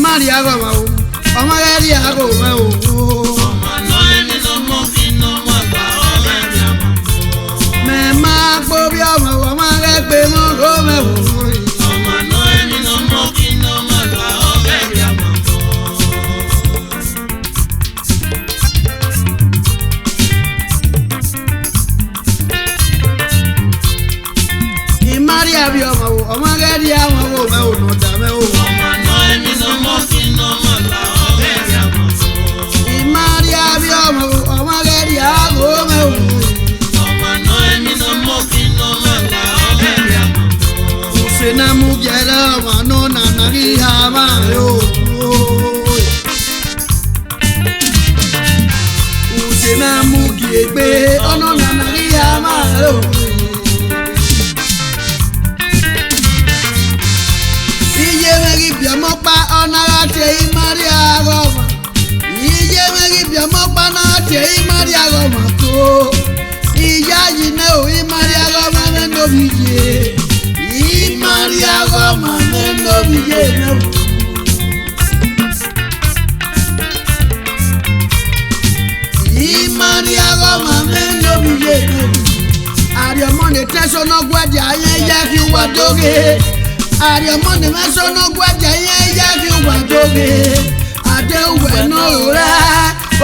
Maria go ma o, ọmọ rẹ rí aago mẹ o. Ọmọ náà ẹni ló mọ kí n náà má gbà ọ̀rẹ́ mi àmọ́. Mẹ máa gbó bí ọmọ rẹ gbé mọ́ kó mẹ o. Ọmọ náà ẹni ló mọ kí n náà má gbà ọ̀rẹ́ mi àmọ́. Maria bí ọmọ rẹ rí àwọn o mẹ o nù dà mẹ o. Ọmọ náà ẹni ló mọ kí n náà má gbà ọ̀rẹ́ mi àmọ́. Maria bí ọmọ rẹ rí àwọn mẹ o. Ọmọ náà ẹni ló mọ kí n náà má gbà ọ̀rẹ́ mi àmọ́. Sena mu jẹrẹ ọmọ náà nànà kí ha máa yọ. Sena mu gègbè ọ̀nà nànà kí ha máa yọ. Iye mẹ́rin bíọ́mọ́ pa ọ̀nà àti Maria Roma. Iye mẹ́rin bíọ́mọ́ pa ọ̀nà àti Maria Roma kó. Ìyá yìí náà ò Maria Roma mẹ́nu bí yé. Maria Roma mẹ́nu bí yé náà. Maria Roma mẹ́nu bí yé náà. Àrẹ̀mọ́ ni tẹ́sán náà gbọ́dọ̀ ayé yẹ kí wọ́n dóge. Àrẹ̀mọ́ ni mẹ́sàn náà gbọ́dọ̀ yẹn yá kí wà dóge. Àdéhùn náà rẹ̀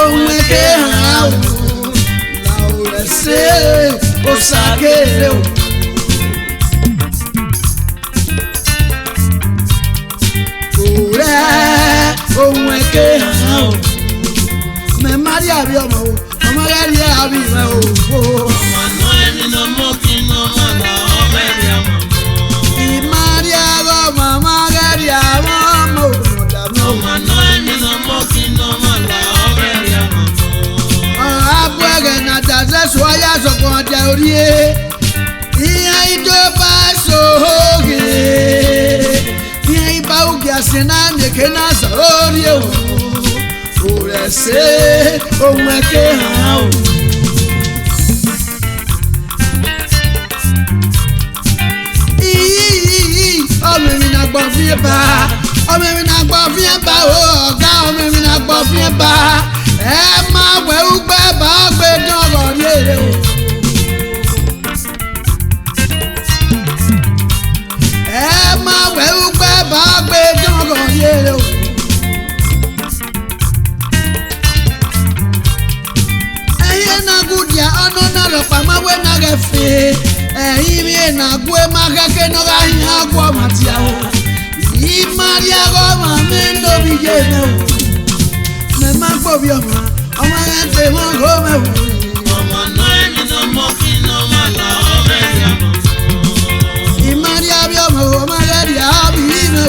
ohun èké hàn áwò. Làwọn rẹ̀ ṣe ó ṣàkéré o. Òrẹ́ ohun èké hàn áwò. Mẹ Maria bí ọmọ o, ọmọ rẹ̀ rí àbí mẹ o. Ọmọ náà ẹni ló mọ kí n náà má gbà ọ̀rẹ́ mi àmọ́. Maria Roma Maria Roma Ọmọ náà ẹni ló mọ kí n náà má gbà ọ̀rẹ́ mi àmọ́. Abúlé na dàsẹ́ sọ ayé àsọ̀kan ọjà orí ẹ̀. Ìyẹn ìjọ bá sòógè. Ìyẹn ìbá ògì àsìn náà nìké náà sọ̀rọ̀ orí ẹ̀ wò. Òrẹ̀ ṣe ohun ẹ̀kẹ́ hàn áwò. Ọmọ mi na gbọ́ fi bá, ọmọ mi na gbọ́ fi bá o ọ̀gá ọmọ mi na gbọ́ fi bá. Ẹ máa wẹ̀ ugbẹ́ bá gbé dánwò léèrè o. Ẹ máa wẹ̀ ugbẹ́ bá gbé dánwò léèrè o. Ẹyẹ náà gùdìá ọ̀nà náà lọ pàmò wẹ́ náà rẹ̀ fèé. Ẹ̀yin mi na gbé máa kẹ́kẹ́ náà ká yín àgbọ̀ màtíyàwó. Maria Roma mi ń lóbi yé mẹ́ o. Mẹ máa gbọ́ bí ọmọ yẹn pè wọ́n kó mẹ́ o. Ọmọ náà ẹni ló mọ kí n náà má gbà ọ̀rẹ́ mi àmọ́. Maria bí ọmọ rẹ̀ rí àbí mẹ́ o.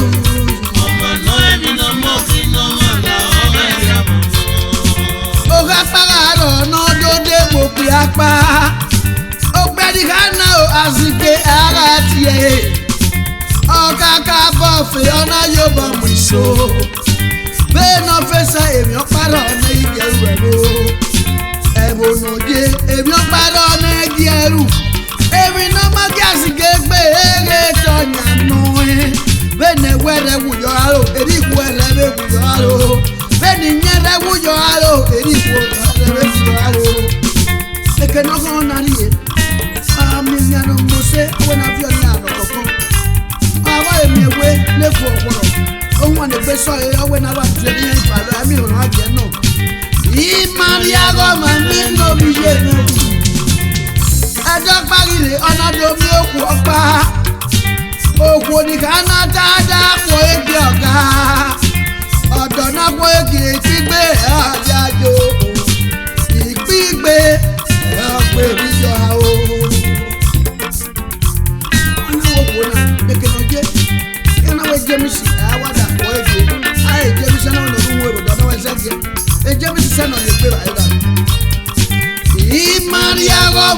Ọmọ náà ẹni ló mọ kí n náà má gbà ọ̀rẹ́ mi àmọ́. Ó ká pàrọ̀ àrọ̀ náà dóde mo pè apá. Ọgbẹ́ni Ghana o àsìkè ara tiẹ̀. Ọ̀kàkà bọ̀fẹ̀ ọ̀nà yóò bọ̀ mú ìṣó. Bẹ́ẹ̀ náà fẹsẹ̀ èmi ọ̀pára ọ̀nà igi ẹrù ẹ̀ ló. Ẹ̀bùn òde èmi ọ̀pára ọ̀nà igi ẹrù. Èmi náà má kí àsìkè gbé eré tọ̀yà nù ẹ́. Bẹ́ẹ̀ ni wẹ́rẹ́ wùyọ̀ aró, èdè ìkú ẹ̀rẹ́ bẹ́ẹ̀ wùyọ̀ aró. Bẹ́ẹ̀ ni nyẹ́rẹ́ wùyọ̀ aró, èdè ìkú ẹ̀rẹ́ bẹ́ẹ̀ wùyọ̀ aró. Èké náà kọ́ ọ̀nà rí yẹn. Minyano mose awe na fi oni adokoko awa emi ewe lefu ọpọlọ ohun ane gbe so awe na wa tire ni ifalo ami o na je no Maria Roma mi no bi ye no ẹjọ́ parire ọ̀nà domi òkú ọ̀pá òkú oníkaná dáadáa pọ̀ egi ọ̀gá ọ̀dọ̀ náà pọ̀ egi ìpígbé àjájò ìpígbé ọ̀pẹ̀ ìjọ àwọ̀.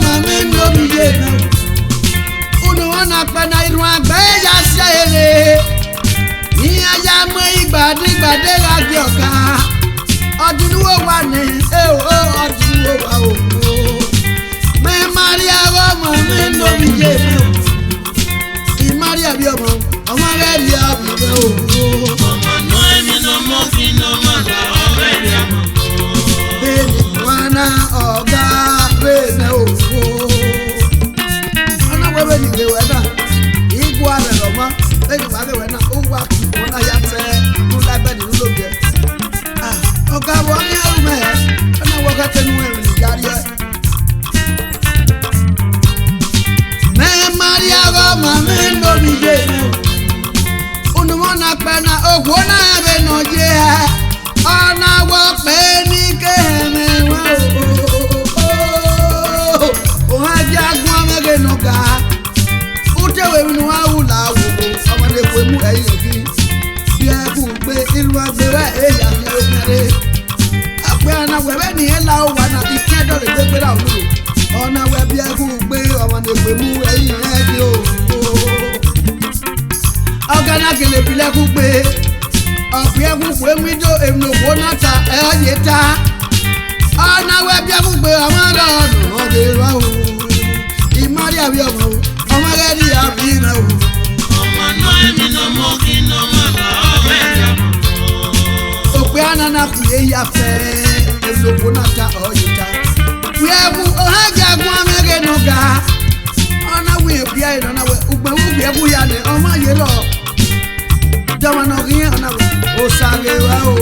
mami nomi ye me unu wana pena irun agbe ya se ere iya ya mo igbade la gi oga ọdún wo wà ní ọdún wo wà o me Maria wo mami nomi ye me Maria bi ọmọ rẹ rí àbúrò o ọmọ náà èmi náà mọ̀ kí n náà má la ọ̀rẹ́ rí àmọ́. Wana ọ̀gá rẹ̀ òfò. Ọ̀nà wẹ́wẹ́ nìgbè wẹ̀ náà, ìgbó àrẹ̀ lọ́mọ́, lẹ́yìn wà rẹ̀ wẹ̀ náà, ó wà kù wọ́n náà yá tẹ́ lúlá bẹ́ẹ̀ ni lúlò bíẹ́. Ọ̀gá wọ ní ẹrù mẹ́ẹ̀, ọ̀nà wọ kẹ́tẹ́ nu ẹ̀rù nìjárí ẹ̀. Mẹ́ Maria Roma mi lómi yé mi o. Olùmọ̀ náà pẹ́ náà, ògbó náà bẹ̀ nà yé ẹ̀. Ọ̀nà wọ pé ní kéhẹ̀mẹ̀ wọ́n o. Òun á jẹ́ agbọ́n amẹ́gẹ́ nù ká. Ó tẹ̀wé mi ni wọ́n á wù láwò o. Ọmọdé kò mú ẹ̀yìn òkì. Bí ẹ kú pé ìlú agbèrè èyà fi obìnrin. Àpẹ ọ̀nà wẹ̀wẹ̀ nìyẹn la ó wà náà ìkí ẹ̀dọ̀ lè gbé gbéra òun lò. Ọ̀nà wẹ̀ bí ẹ kú pé ọmọdé kò mú ẹ̀yìn ẹ̀ bí o. Ọ̀gá náà kele fi lẹ́kú pé. Ọ̀pẹ ẹ̀kúnkù emido èmìlòkó náà ta ẹ̀yẹ ta. Ọ̀nà wẹ̀ bí ẹ̀kúnkù ọmọ rẹ̀ ọ̀nà ọ̀dẹ̀ rẹ̀ o. Ìmọ̀rí àbí ọmọ o, ọmọ rẹ̀ ní àbí rẹ̀ o. ọmọ náà èmi náà mọ̀ kí n náà má la ọ̀rẹ́ rí àmọ́. Ọ̀pẹ ànànà kù yé ya fẹ́ èmìlòkó náà ta ọ̀yẹ ta. Wíẹ̀kú ọ̀hájà gún amẹ́rẹ́ nù ga. Ọ̀nà wíẹ̀ bí ayé nà wẹ̀ ugbẹ̀wù wíẹ̀kú ya ni ọmọ yẹ lọ. Jọ̀wọ́ náà kí ọ̀nà wẹ̀ ó sáré wá o.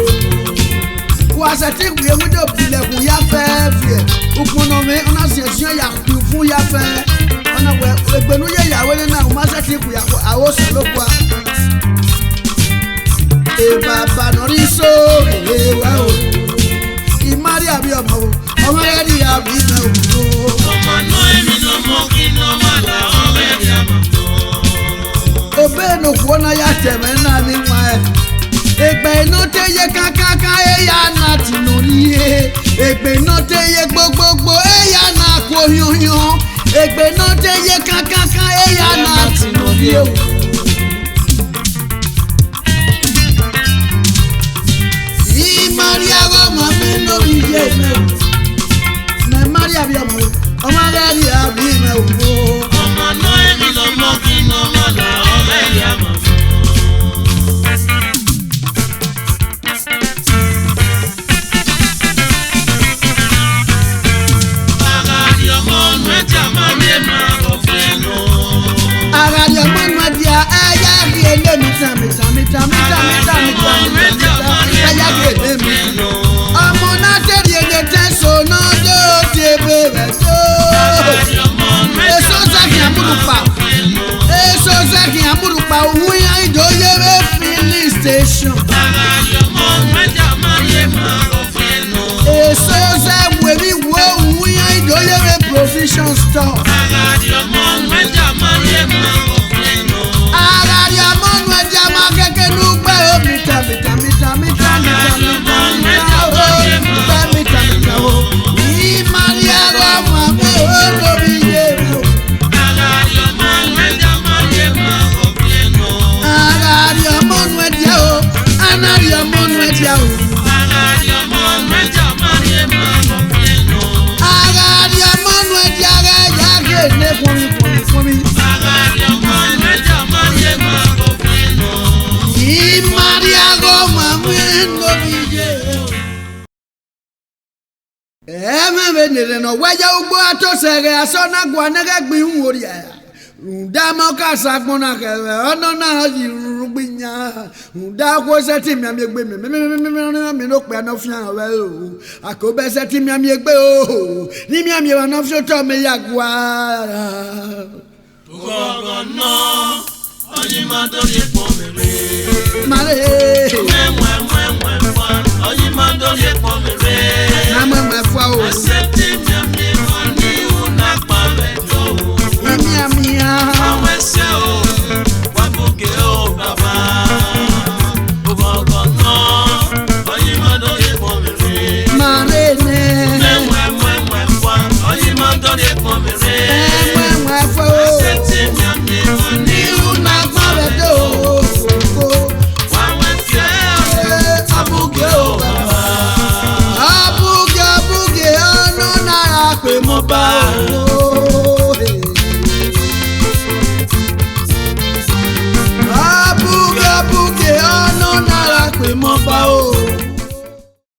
Wàsẹ̀tì wíẹ̀ wíjọ́ bilẹ̀kùn yá fẹ́ fìẹ̀. Ukùnà mi ọ̀nà sẹ̀sìn yà kú fún yá fẹ́. Ọ̀nà wẹ̀ ẹgbẹ̀nu yẹ yàwé nínú àwọn masẹ̀tì kù yà kó àwọn sọ̀rọ̀ kù. Èbàbà náà rí sóòrè wá o. Ìmárì àbí ọmọ o, ọmọ rẹ̀ ní àbí mẹ́ o. ọmọ náà èmi náà mọ̀ kí n náà má la ọ̀rẹ́ rí àmọ́. Obe no kuona ya teme na ni wa e. Egbe no te ye kakaka e ya na tinurie. Egbe no te ye gbogbo e ya na koyoyon. Egbe no te ye kakaka e ya na tinurie. Maria Roma mi no ye me. Me Maria bi ọmọ ọmọ rẹ̀ rí àbí me o. ọmọ náà èmi náà mọ̀ kí n náà má la ọ̀rẹ́ rí àmọ́. Aradio manu dia aya ri ele mi tami. Aya ri ele mi. Ọmọ na teri ele tenso no do ti bebe so. Eso zaki amurupa ohun ya idoye we filling station. Eso ze wewi wo ohun ya idoye we provision store. Aradio manu eja ma keke nugbe o mita o. Ni Maria Roma me o lobi ye o. Aradio manu eja o. Aradio manu eja o. Aradio manu eja re ya ge ne fún mi. Ni Maria Roma me lobi ye o. Venere no weja ugbo atosere asona gwanere gbin wori ya. Runda mo ka sagbona kere ono na yi rugbinya. Runda ko se ti mi ami egbe mi no pe no fian we o. Akobe se ti mi ami egbe o. Ni mi ami wa no fio to me yagwa. Gogono oyima do ye pomere. Mare. Oyima do ye pomere. Na mama fwa o. Marene